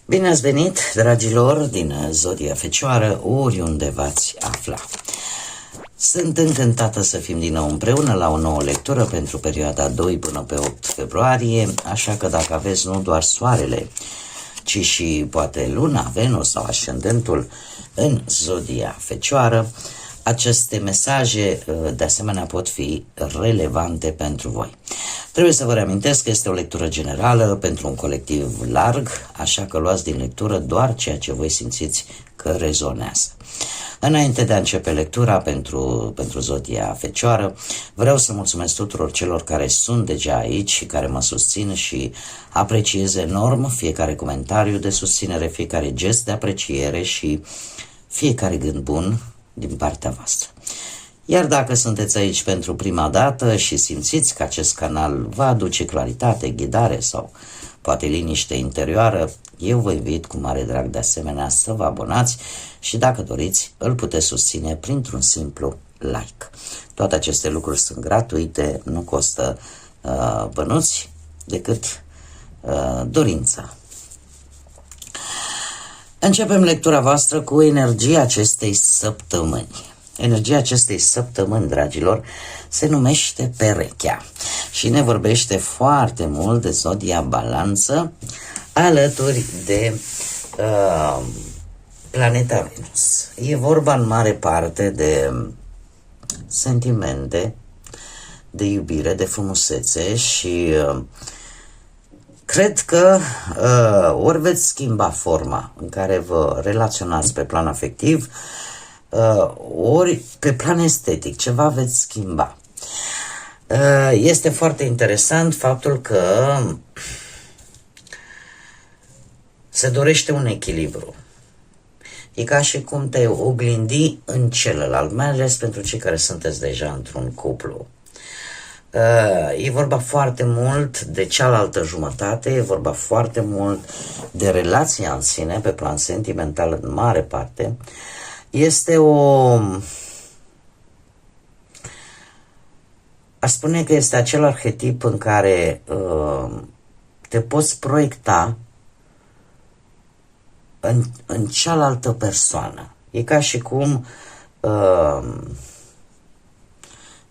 Bine ați venit, dragilor, din Zodia Fecioară, oriunde v-ați afla. Sunt încântată să fim din nou împreună la o nouă lectură pentru perioada 2 până pe 8 februarie, așa că dacă aveți nu doar soarele, ci și poate luna, Venus sau ascendentul în Zodia Fecioară, aceste mesaje de asemenea pot fi relevante pentru voi. Trebuie să vă reamintesc că este o lectură generală pentru un colectiv larg, așa că luați din lectură doar ceea ce voi simțiți că rezonează. Înainte de a începe lectura pentru Zodia Fecioară, vreau să mulțumesc tuturor celor care sunt deja aici și care mă susțin și apreciez enorm fiecare comentariu de susținere, fiecare gest de apreciere și fiecare gând bun din partea voastră. Iar dacă sunteți aici pentru prima dată și simțiți că acest canal va aduce claritate, ghidare sau poate liniște interioară, eu vă invit cu mare drag de asemenea să vă abonați și dacă doriți îl puteți susține printr-un simplu like. Toate aceste lucruri sunt gratuite, nu costă bănuți decât dorința. Începem lectura voastră cu energia acestei săptămâni. Energia acestei săptămâni, dragilor, se numește perechea și ne vorbește foarte mult de Zodia Balanță alături de planeta Venus. E vorba în mare parte de sentimente, de iubire, de frumusețe și cred că ori veți schimba forma în care vă relaționați pe plan afectiv, ori pe plan estetic, ceva veți schimba. Este foarte interesant faptul că se dorește un echilibru. E ca și cum te oglindi în celălalt, mai ales pentru cei care sunteți deja într-un cuplu. E vorba foarte mult de cealaltă jumătate, e vorba foarte mult de relația în sine, pe plan sentimental în mare parte. Este aș spune că este acel arhetip în care te poți proiecta în cealaltă persoană. E ca și cum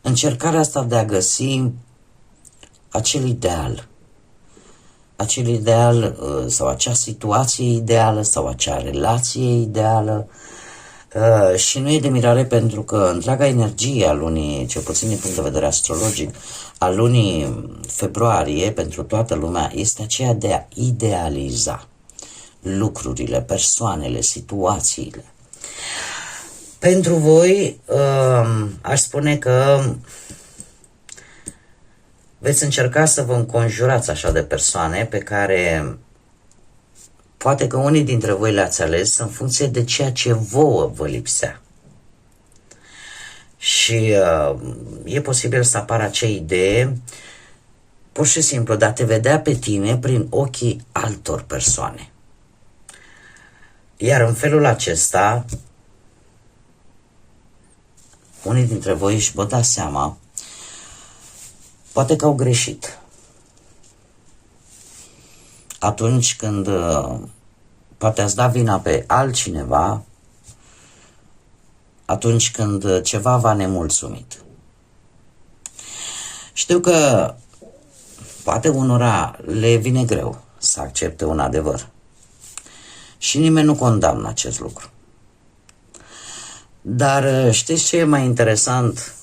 încercarea asta de a găsi acel ideal sau acea situație ideală sau acea relație ideală. Și nu e de mirare pentru că întreaga energie a lunii, cel puțin din punct de vedere astrologic, a lunii februarie pentru toată lumea este aceea de a idealiza lucrurile, persoanele, situațiile. Pentru voi aș spune că veți încerca să vă înconjurați așa de persoane pe care poate că unii dintre voi le-ați ales în funcție de ceea ce vouă vă lipsea. Și e posibil să apară acea idee pur și simplu de a te vedea pe tine prin ochii altor persoane. Iar în felul acesta, unii dintre voi își vă dați seama, poate că au greșit. Atunci când poate ați da vina pe altcineva, atunci când ceva v-a nemulțumit. Știu că poate unora le vine greu să accepte un adevăr și nimeni nu condamnă acest lucru. Dar știți ce e mai interesant?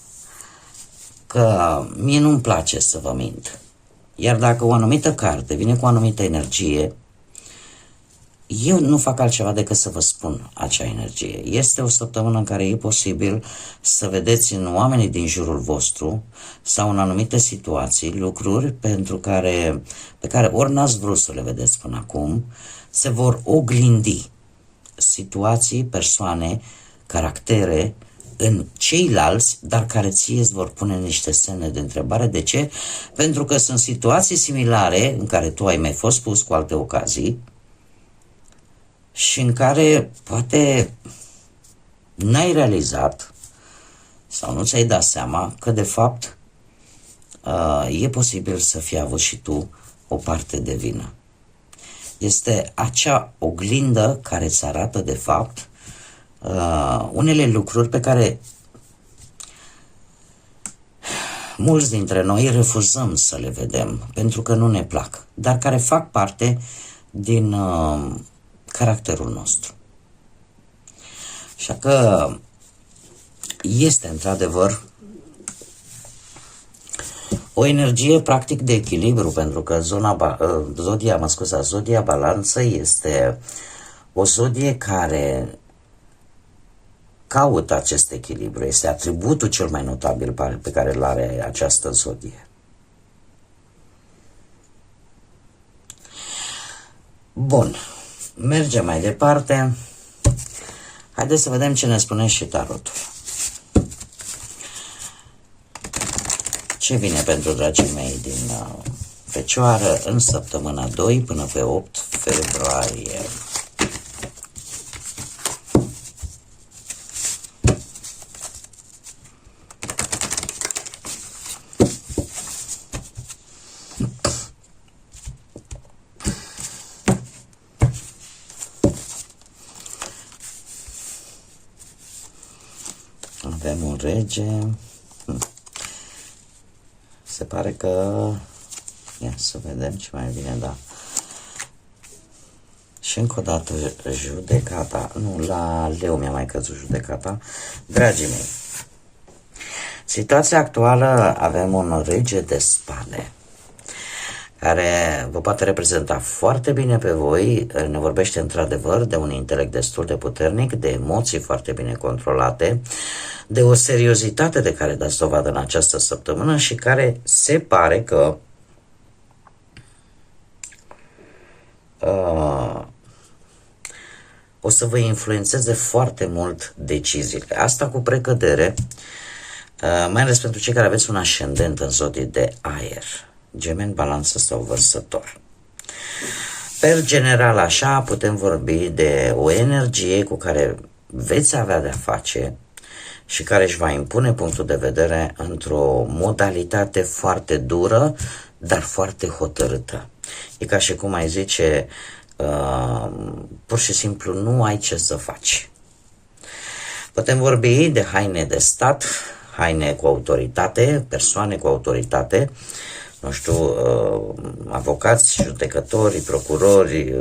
Că mie nu-mi place să vă mint. Iar dacă o anumită carte vine cu o anumită energie, eu nu fac altceva decât să vă spun acea energie. Este o săptămână în care e posibil să vedeți în oamenii din jurul vostru sau în anumite situații lucruri pe care ori n-ați vrut să le vedeți până acum, se vor oglindi situații, persoane, caractere în ceilalți, dar care ție îți vor pune niște semne de întrebare. De ce? Pentru că sunt situații similare în care tu ai mai fost pus cu alte ocazii și în care poate n-ai realizat sau nu ți-ai dat seama că de fapt e posibil să fii avut și tu o parte de vină. este acea oglindă care îți arată de fapt unele lucruri pe care mulți dintre noi refuzăm să le vedem pentru că nu ne plac, dar care fac parte din caracterul nostru. Așa că este într-adevăr o energie practic de echilibru, pentru că zodia balanță este o zodie care caută acest echilibru. Este atributul cel mai notabil pe care îl are această zodie. Bun, mergem mai departe. Haideți să vedem ce ne spune și tarotul. Ce vine pentru dragii mei din Fecioară în săptămâna 2 până pe 8 februarie? Avem un rege. Se pare că... Ia să vedem ce mai bine, da. Și încă o dată judecata. Nu, la leu mi-a mai căzut judecata. Dragii mei, situația actuală, avem un rege de spade care vă poate reprezenta foarte bine pe voi. Ne vorbește într-adevăr de un intelect destul de puternic, de emoții foarte bine controlate, de o seriozitate de care dați dovadă în această săptămână și care se pare că o să vă influențeze foarte mult deciziile. Asta cu precădere, mai ales pentru cei care aveți un ascendent în zodii de aer, Gemeni, Balanță sau Vărsător. Per general așa putem vorbi de o energie cu care veți avea de-a face și care își va impune punctul de vedere într-o modalitate foarte dură, dar foarte hotărâtă. E ca și cum ai zice, pur și simplu nu ai ce să faci. Putem vorbi de haine de stat, haine cu autoritate, persoane cu autoritate, nu știu, avocați, judecători, procurori,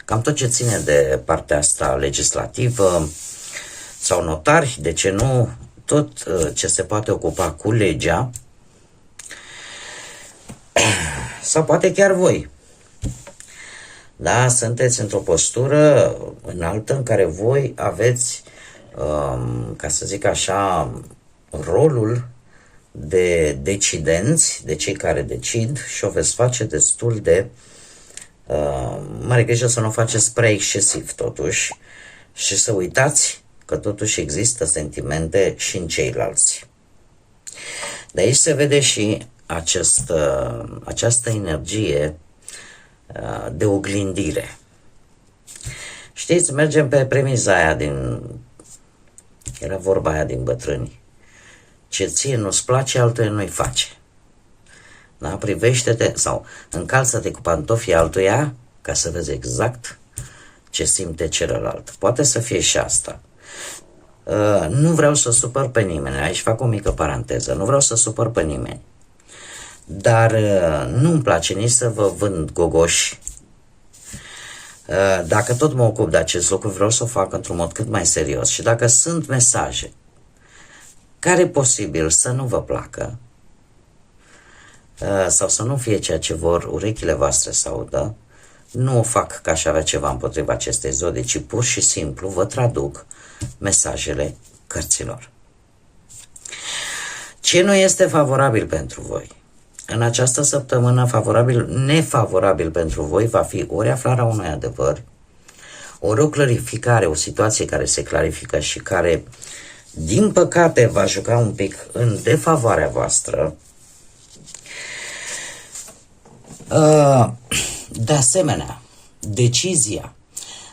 cam tot ce ține de partea asta legislativă, sau notari, de ce nu, tot ce se poate ocupa cu legea, sau poate chiar voi. Da, sunteți într-o postură înaltă în care voi aveți, ca să zic așa, rolul de decidenți, de cei care decid, și o veți face destul de mare grijă să nu o faceți prea excesiv totuși și să uitați că totuși există sentimente și în ceilalți. De aici se vede și această energie de oglindire. Știți, mergem pe premiza aia era vorba aia din bătrâni. Ce ție nu-ți place, altuia nu-i face. Da? Privește-te sau încalță-te cu pantofii altuia ca să vezi exact ce simte celălalt. Poate să fie și asta. Nu vreau să supăr pe nimeni, aici fac o mică paranteză, nu vreau să supăr pe nimeni, dar nu-mi place nici să vă vând gogoși. Dacă tot mă ocup de acest lucru, vreau să o fac într-un mod cât mai serios și dacă sunt mesaje care e posibil să nu vă placă sau să nu fie ceea ce vor urechile voastre să audă, nu o fac ca aș avea ceva împotriva acestei zodii, ci pur și simplu vă traduc mesajele cărților. Ce nu este favorabil pentru voi? În această săptămână, nefavorabil pentru voi va fi ori aflarea unui adevăr, ori o clarificare, o situație care se clarifică și care, din păcate, va juca un pic în defavoarea voastră. De asemenea, decizia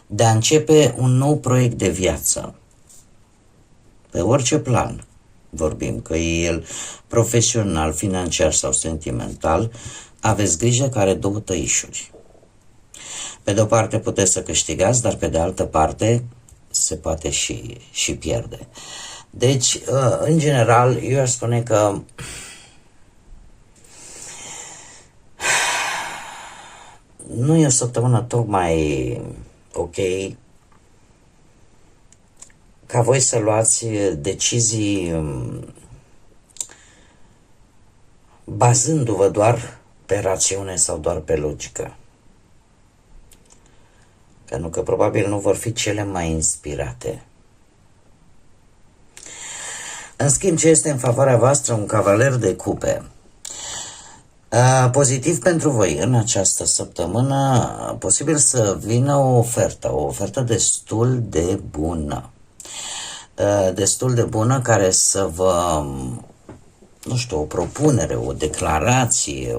de a începe un nou proiect de viață, pe orice plan vorbim, că e el profesional, financiar sau sentimental, aveți grijă că are două tăișuri. Pe de o parte puteți să câștigați, dar pe de altă parte se poate și pierde. Deci, în general, eu aș spune că nu e o săptămână tocmai ok ca voi să luați decizii bazându-vă doar pe rațiune sau doar pe logică. Pentru că probabil nu vor fi cele mai inspirate. În schimb, ce este în favoarea voastră? Un cavaler de cupe. Pozitiv pentru voi în această săptămână, posibil să vină o ofertă destul de bună. Destul de bună care să vă, nu știu, o propunere, o declarație,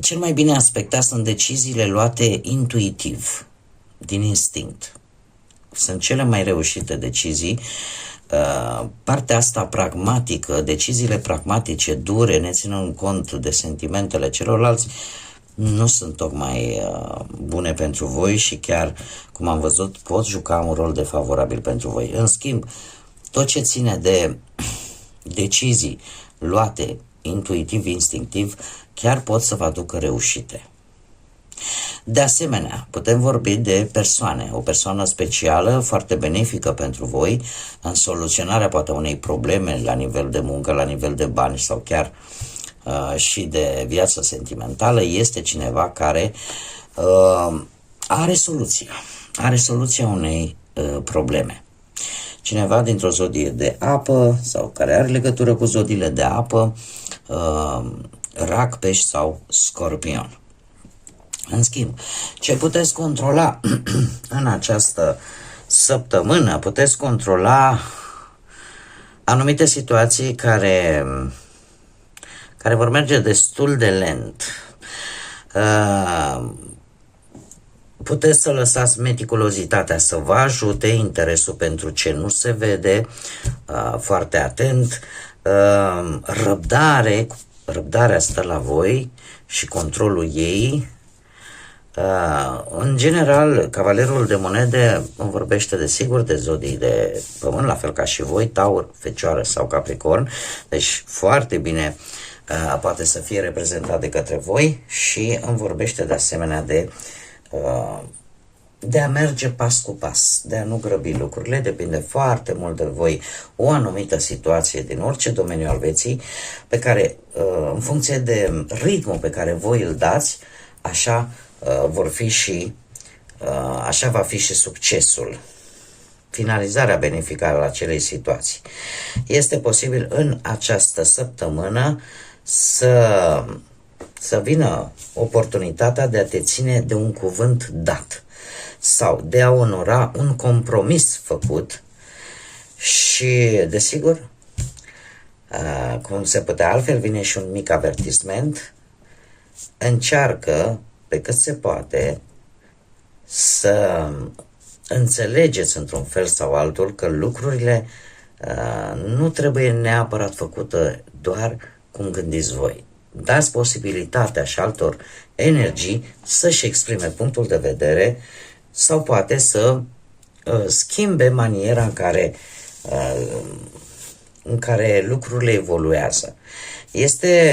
cel mai bine aspectat sunt deciziile luate intuitiv, din instinct. Sunt cele mai reușite decizii. Partea asta pragmatică, deciziile pragmatice, dure, ne ținând cont de sentimentele celorlalți, nu sunt tocmai bune pentru voi și chiar, cum am văzut, pot juca un rol defavorabil pentru voi. În schimb, tot ce ține de decizii luate intuitiv, instinctiv, chiar pot să vă aducă reușite. De asemenea, putem vorbi de persoane, o persoană specială, foarte benefică pentru voi în soluționarea poate unei probleme la nivel de muncă, la nivel de bani sau chiar și de viață sentimentală. Este cineva care are soluția unei probleme. Cineva dintr-o zodie de apă sau care are legătură cu zodiile de apă, Rac, Pești sau Scorpion. În schimb, ce puteți controla în această săptămână? Puteți controla anumite situații care vor merge destul de lent. Puteți să lăsați meticulozitatea să vă ajute, interesul pentru ce nu se vede, foarte atent, răbdarea stă la voi și controlul ei. În general, cavalerul de monede îmi vorbește desigur de zodii de pământ, la fel ca și voi, Taur, Fecioară sau Capricorn, deci foarte bine poate să fie reprezentat de către voi și îmi vorbește de asemenea de a merge pas cu pas, de a nu grăbi lucrurile. Depinde foarte mult de voi o anumită situație din orice domeniu al vieții, pe care, în funcție de ritmul pe care voi îl dați, așa așa va fi și succesul, finalizarea benefică a acelei situații. Este posibil în această săptămână să vină oportunitatea de a te ține de un cuvânt dat sau de a onora un compromis făcut și, desigur, cum se putea altfel, vine și un mic avertisment: încearcă pe cât se poate să înțelegeți într-un fel sau altul că lucrurile nu trebuie neapărat făcute doar cum gândiți voi. Dați posibilitatea și altor energii să-și exprime punctul de vedere sau poate să schimbe maniera în care lucrurile evoluează.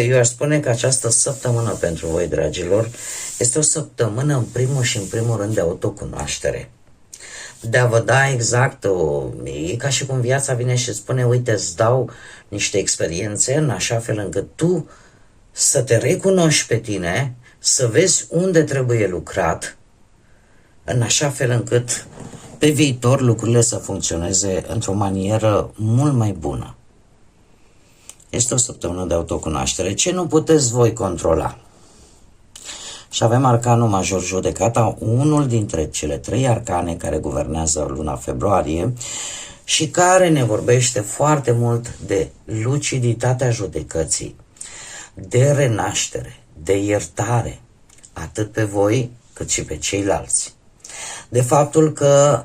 Eu aș spune că această săptămână pentru voi, dragilor, este o săptămână în primul rând de autocunoaștere. De a vă da exact, e ca și cum viața vine și spune: uite, îți dau niște experiențe în așa fel încât tu să te recunoști pe tine, să vezi unde trebuie lucrat, în așa fel încât pe viitor lucrurile să funcționeze într-o manieră mult mai bună. Este o săptămână de autocunoaștere. Ce nu puteți voi controla? Și avem arcanul major judecata, unul dintre cele 3 arcane care guvernează luna februarie și care ne vorbește foarte mult de luciditatea judecății, de renaștere, de iertare, atât pe voi cât și pe ceilalți. De faptul că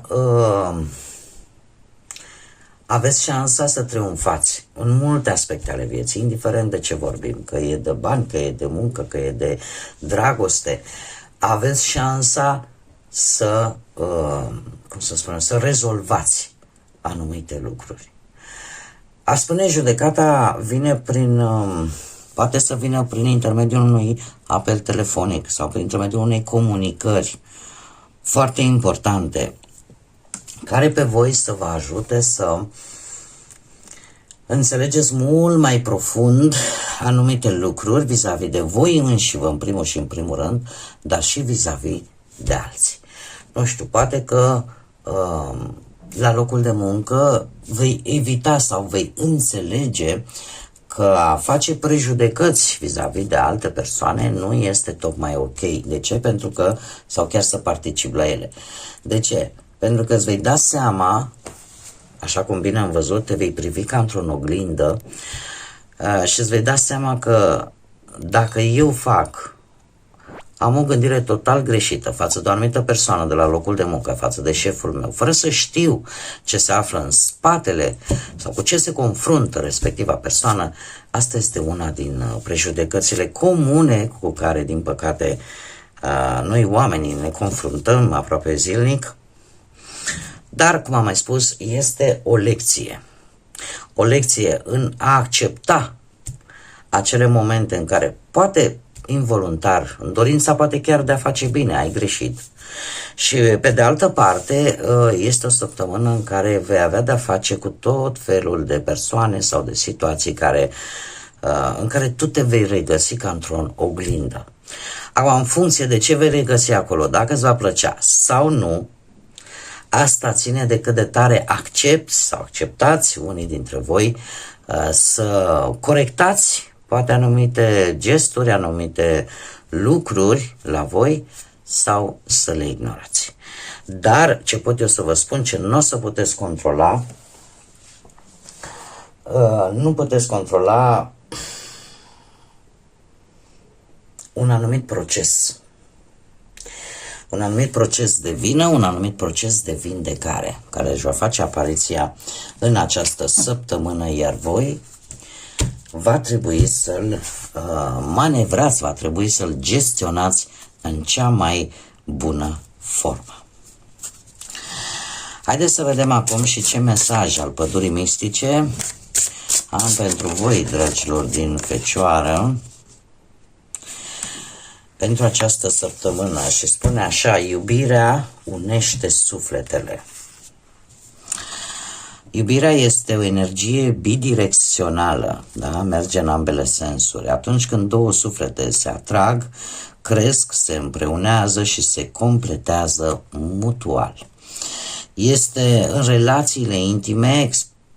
aveți șansa să triumfați în multe aspecte ale vieții, indiferent de ce vorbim, că e de bani, că e de muncă, că e de dragoste. aveți șansa să, să rezolvați anumite lucruri. A spune judecata vine poate să vină prin intermediul unui apel telefonic sau prin intermediul unei comunicări foarte importante, care pe voi să vă ajute să înțelegeți mult mai profund anumite lucruri vis-a-vis de voi înșivă în primul și în primul rând, dar și vis-a-vis de alții. Nu știu, poate că la locul de muncă vei evita sau vei înțelege că a face prejudecăți vis-a-vis de alte persoane nu este tocmai ok. De ce? Pentru că, sau chiar să participi la ele. De ce? Pentru că îți vei da seama, așa cum bine am văzut, te vei privi ca într-o oglindă și îți vei da seama că dacă eu am o gândire total greșită față de o anumită persoană de la locul de muncă, față de șeful meu, fără să știu ce se află în spatele sau cu ce se confruntă respectiva persoană, asta este una din prejudecățile comune cu care, din păcate, noi oamenii ne confruntăm aproape zilnic. Dar, cum am mai spus, este o lecție. O lecție în a accepta acele momente în care poate involuntar, în dorința poate chiar de a face bine, ai greșit. Și pe de altă parte, este o săptămână în care vei avea de-a face cu tot felul de persoane sau de situații în care tu te vei regăsi ca într-o oglindă. Acum, în funcție de ce vei regăsi acolo, dacă îți va plăcea sau nu, asta ține de cât de tare accepti sau acceptați unii dintre voi să corectați poate anumite gesturi, anumite lucruri la voi sau să le ignorați. Dar ce pot eu să vă spun, ce nu o să puteți controla, nu puteți controla un anumit proces. Un anumit proces de vină, un anumit proces de vindecare, care își va face apariția în această săptămână, iar voi va trebui să-l manevrați, va trebui să-l gestionați în cea mai bună formă. Haideți să vedem acum și ce mesaj al pădurii mistice am pentru voi, dragilor din Fecioară, pentru această săptămână. Și spune așa: iubirea unește sufletele. Iubirea este o energie bidirecțională, da? Merge în ambele sensuri. Atunci când două suflete se atrag, cresc, se împreunează și se completează mutual. Este în relațiile intime,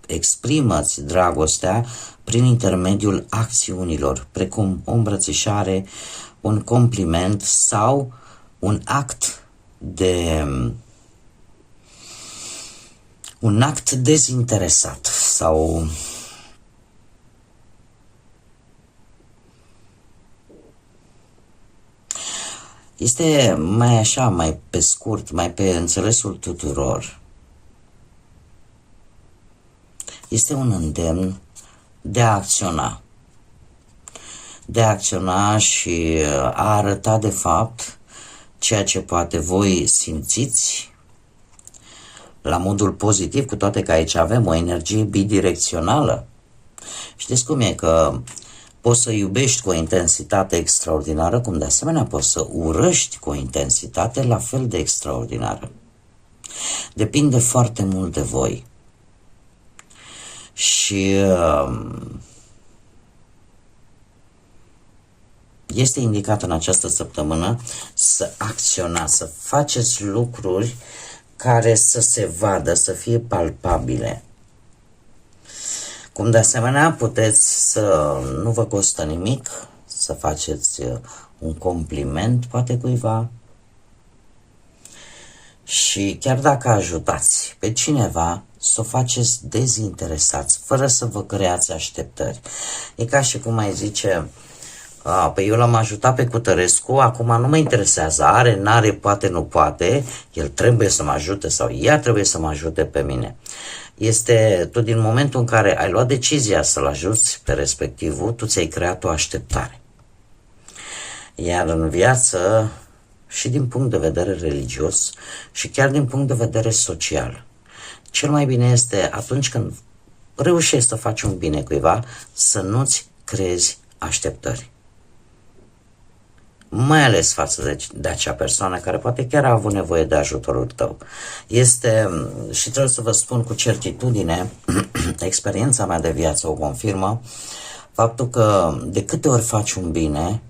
exprimă-ți dragostea prin intermediul acțiunilor, precum o îmbrățișare, un compliment sau un act dezinteresat sau este mai așa, mai pe scurt, mai pe înțelesul tuturor. Este un îndemn de a acționa. De a acționa și a arăta de fapt ceea ce poate voi simțiți la modul pozitiv, cu toate că aici avem o energie bidirecțională. Știți cum e? Că poți să iubești cu o intensitate extraordinară, cum de asemenea poți să urăști cu o intensitate la fel de extraordinară. Depinde foarte mult de voi. Și este indicat în această săptămână să acționați, să faceți lucruri care să se vadă, să fie palpabile. Cum de asemenea puteți să nu vă costă nimic să faceți un compliment poate cuiva și chiar dacă ajutați pe cineva, să o faceți dezinteresați, fără să vă creați așteptări. E ca și cum ai zice: păi eu l-am ajutat pe Cutărescu, acum nu mă interesează, are, n-are, poate, nu poate, el trebuie să mă ajute sau ea trebuie să mă ajute pe mine. Este tu din momentul în care ai luat decizia să-l ajuți pe respectivul, tu ți-ai creat o așteptare. Iar în viață și din punct de vedere religios și chiar din punct de vedere social. Cel mai bine este atunci când reușești să faci un bine cuiva, să nu-ți creezi așteptări. Mai ales față de acea persoană care poate chiar a avut nevoie de ajutorul tău. Este, și trebuie să vă spun cu certitudine, experiența mea de viață o confirmă, faptul că de câte ori faci un bine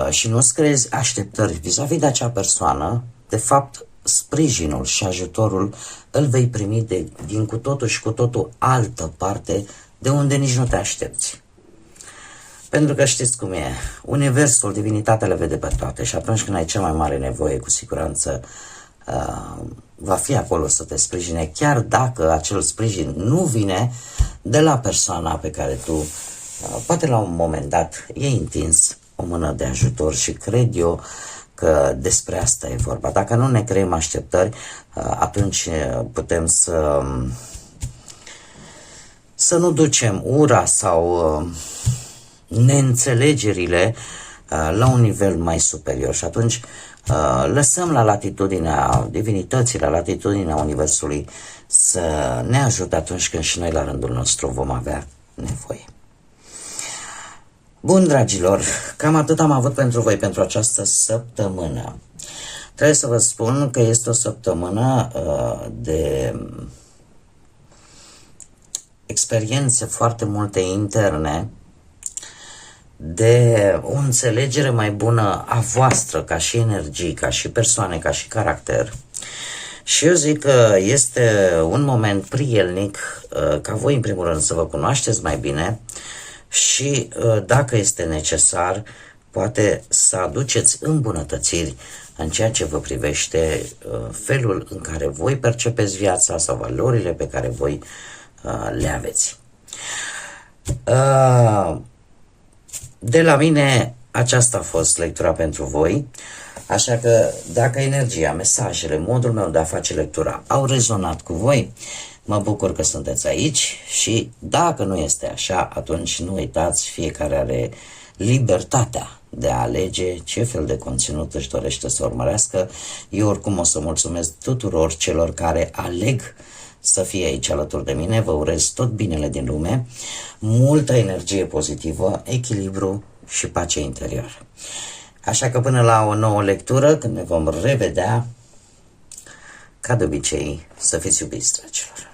și nu-ți creezi așteptări vis-a-vis de acea persoană, de fapt sprijinul și ajutorul îl vei primi din cu totul și cu totul altă parte, de unde nici nu te aștepți. Pentru că știți cum e, universul, divinitatea le vede pe toate și atunci când ai cea mai mare nevoie, cu siguranță va fi acolo să te sprijine, chiar dacă acel sprijin nu vine de la persoana pe care tu, poate la un moment dat, i-ai întins o mână de ajutor și cred eu că despre asta e vorba. Dacă nu ne creăm așteptări, atunci putem să nu ducem ura sau neînțelegerile la un nivel mai superior și atunci lăsăm la latitudinea divinității, la latitudinea universului să ne ajute atunci când și noi la rândul nostru vom avea nevoie. Bun, dragilor, cam atât am avut pentru voi pentru această săptămână. Trebuie să vă spun că este o săptămână de experiențe foarte multe interne, de o înțelegere mai bună a voastră ca și energii, ca și persoane, ca și caracter. Și eu zic că este un moment prielnic ca voi în primul rând să vă cunoașteți mai bine și dacă este necesar, poate să aduceți îmbunătățiri în ceea ce vă privește felul în care voi percepeți viața sau valorile pe care voi le aveți. De la mine aceasta a fost lectura pentru voi, așa că dacă energia, mesajele, modul meu de a face lectura au rezonat cu voi, mă bucur că sunteți aici și dacă nu este așa, atunci nu uitați, fiecare are libertatea de a alege ce fel de conținut își dorește să urmărească. Eu oricum o să mulțumesc tuturor celor care aleg să fie aici alături de mine. Vă urez tot binele din lume, multă energie pozitivă, echilibru și pace interioară. Așa că până la o nouă lectură, când ne vom revedea, ca de obicei, să fiți iubiți, dragilor.